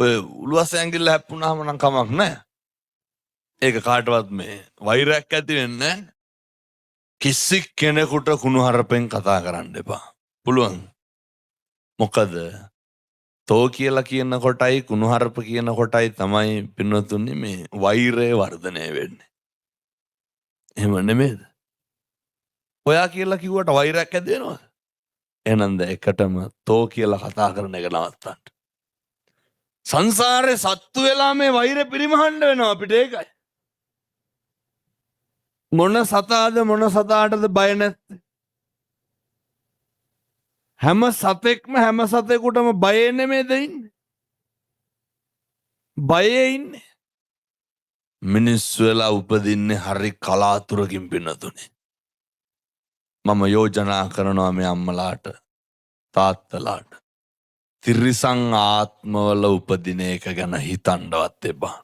ඔය උළුවස් ඇඟිල්ල හැප්පුණාම නම් කමක් නැහැ. ඒක කාටවත් මේ වෛරයක් ඇති වෙන්නේ නැහැ. කිසි කෙනෙකුට කුණුහරුපෙන් කතා කරන්න එපා. පුළුවන්. මොකද තෝ කියලා කියන කොටයි කුණුහරුප කියන කොටයි තමයි පින්වතුනි මේ වෛරය වර්ධනය වෙන්නේ. එහෙම නෙමෙයිද? ඔයා කියලා කිව්වට වෛරයක් ඇති වෙනවද? එහෙනම් එකටම තෝ කියලා කතා කරන එක නවත්තන්න. සංසාරේ සත්තු වෙලා මේ වෛරය පිරිමහන්න වෙනවා අපිට ඒකයි. මොන සතාද මොන සතාටද බය නැත්තේ? හැම සතෙක්ම හැම සතෙකුටම බය නෙමෙයිද ඉන්නේ? බයේ ඉන්නේ. මිනිස්සු වෙලා උපදින්නේ හරි කලාතුරකින් පින්නතුනේ. මම යෝජනා කරනවා මේ අම්මලාට තාත්තලාට තිරිසන් ආත්මවල උපදින එක ගැන හිතන්නවත් එපා.